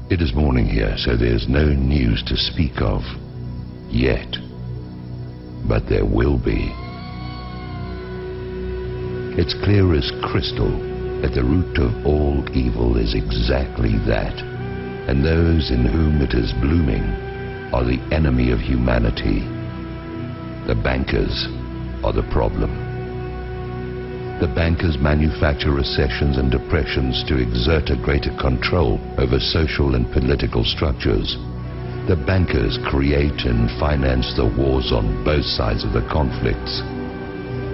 It is morning here, so there's no news to speak of yet. But there will be. It's clear as crystal that the root of all evil is exactly that, and those in whom it is blooming are the enemy of humanity. The bankers are the problem. The bankers manufacture recessions and depressions to exert a greater control over social and political structures. The bankers create and finance the wars on both sides of the conflicts.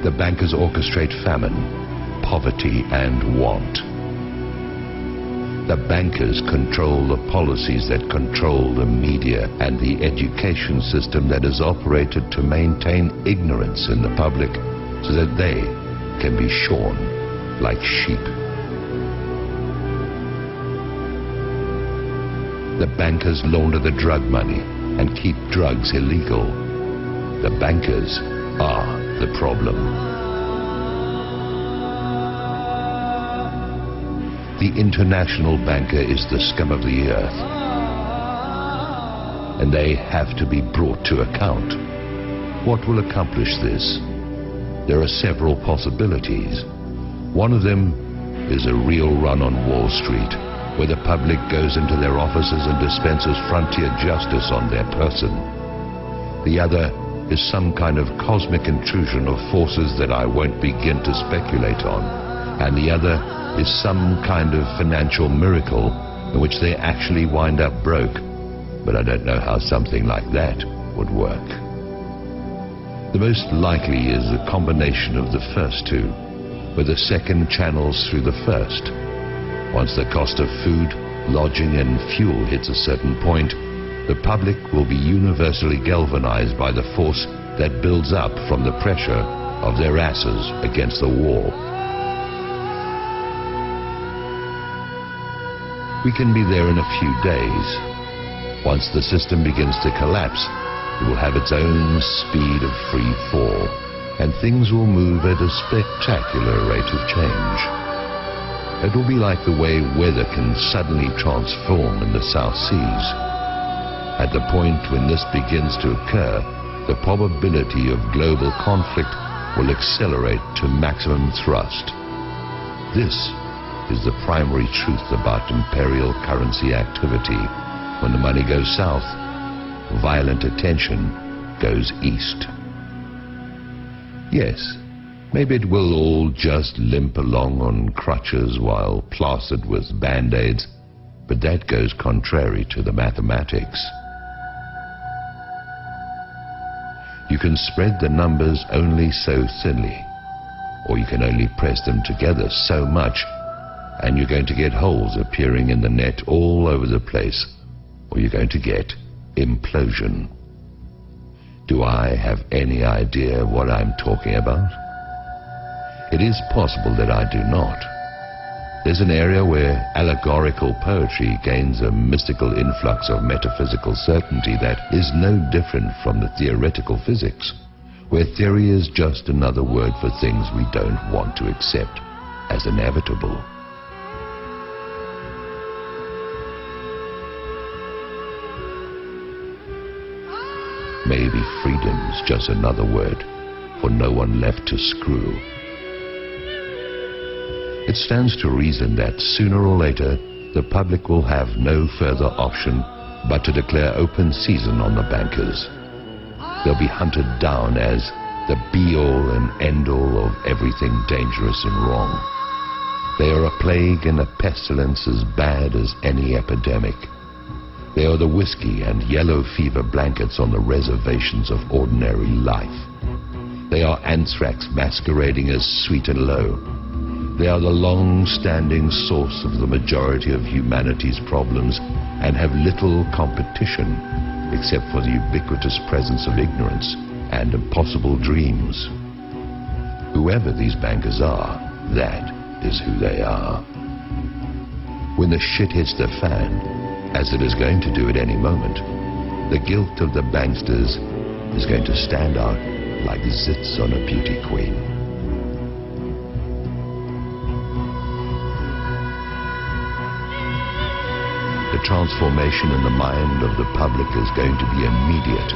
The bankers orchestrate famine, poverty, and want. The bankers control the policies that control the media and the education system that is operated to maintain ignorance in the public so that they can be shorn like sheep. The bankers launder the drug money and keep drugs illegal. The bankers are the problem. The international banker is the scum of the earth, and they have to be brought to account. What will accomplish this? There are several possibilities. One of them is a real run on Wall Street, where the public goes into their offices and dispenses frontier justice on their person. The other is some kind of cosmic intrusion of forces that I won't begin to speculate on. And the other is some kind of financial miracle in which they actually wind up broke. But I don't know how something like that would work. The most likely is a combination of the first two, where the second channels through the first. Once the cost of food, lodging, and fuel hits a certain point, the public will be universally galvanized by the force that builds up from the pressure of their asses against the wall. We can be there in a few days. Once the system begins to collapse, it will have its own speed of free fall, and things will move at a spectacular rate of change. It will be like the way weather can suddenly transform in the South Seas. At the point when this begins to occur, the probability of global conflict will accelerate to maximum thrust. This is the primary truth about imperial currency activity. When the money goes south, violent attention goes east. Yes, maybe it will all just limp along on crutches while plastered with band-aids, but that goes contrary to the mathematics. You can spread the numbers only so thinly, or you can only press them together so much, and you're going to get holes appearing in the net all over the place, or you're going to get implosion. Do I have any idea what I'm talking about? It is possible that I do not. There's an area where allegorical poetry gains a mystical influx of metaphysical certainty that is no different from the theoretical physics, where theory is just another word for things we don't want to accept as inevitable. Maybe freedom's just another word for no one left to screw. It stands to reason that sooner or later the public will have no further option but to declare open season on the bankers. They'll be hunted down as the be-all and end-all of everything dangerous and wrong. They are a plague and a pestilence as bad as any epidemic. They are the whiskey and yellow fever blankets on the reservations of ordinary life. They are anthrax masquerading as sweet and low. They are the long-standing source of the majority of humanity's problems and have little competition except for the ubiquitous presence of ignorance and impossible dreams. Whoever these bankers are, that is who they are. When the shit hits the fan, as it is going to do at any moment, the guilt of the banksters is going to stand out like zits on a beauty queen. The transformation in the mind of the public is going to be immediate.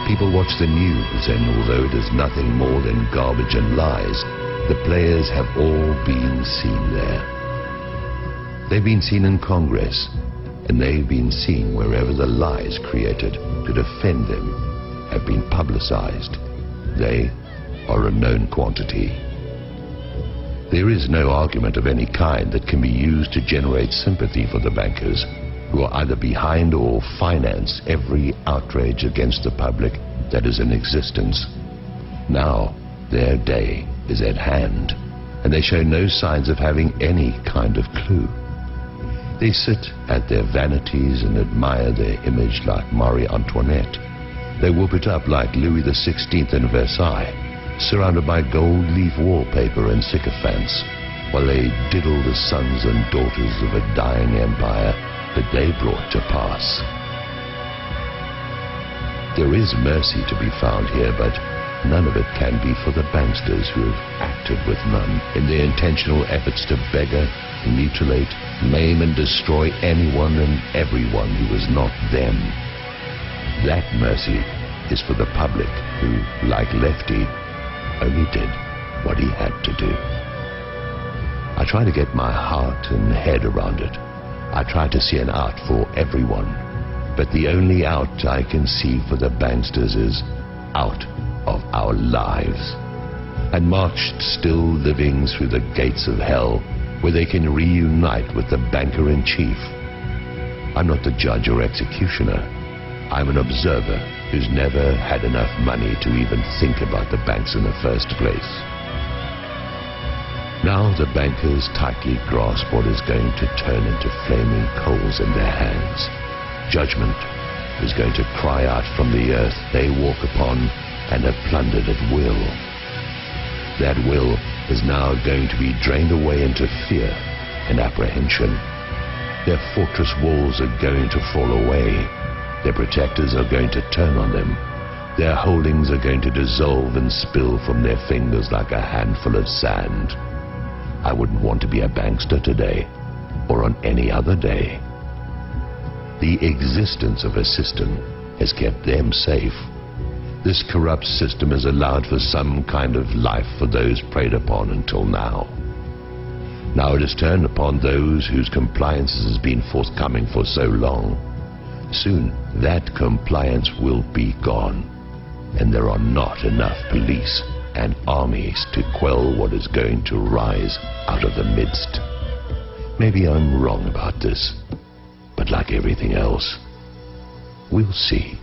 People watch the news, and although it is nothing more than garbage and lies, the players have all been seen there. They've been seen in Congress, and they've been seen wherever the lies created to defend them have been publicized. They are a known quantity. There is no argument of any kind that can be used to generate sympathy for the bankers, who are either behind or finance every outrage against the public that is in existence. Now, their day is at hand, and they show no signs of having any kind of clue. They sit at their vanities and admire their image like Marie Antoinette. They whoop it up like Louis XVI in Versailles, surrounded by gold leaf wallpaper and sycophants, while they diddle the sons and daughters of a dying empire that they brought to pass. There is mercy to be found here, but none of it can be for the banksters who have acted with none in their intentional efforts to beggar, mutilate, maim and destroy anyone and everyone who is not them. That mercy is for the public who, like Lefty, only did what he had to do. I try to get my heart and head around it. I try to see an out for everyone, but the only out I can see for the banksters is out of our lives, and marched still living through the gates of hell, where they can reunite with the banker-in-chief. I'm not the judge or executioner. I'm an observer who's never had enough money to even think about the banks in the first place. Now the bankers tightly grasp what is going to turn into flaming coals in their hands. Judgment is going to cry out from the earth they walk upon and have plundered at will. That will is now going to be drained away into fear and apprehension. Their fortress walls are going to fall away. Their protectors are going to turn on them. Their holdings are going to dissolve and spill from their fingers like a handful of sand. I wouldn't want to be a bankster today, or on any other day. The existence of a system has kept them safe. This corrupt system has allowed for some kind of life for those preyed upon until now. Now it is turned upon those whose compliance has been forthcoming for so long. Soon that compliance will be gone, and there are not enough police and armies to quell what is going to rise out of the midst. Maybe I'm wrong about this, but like everything else, we'll see.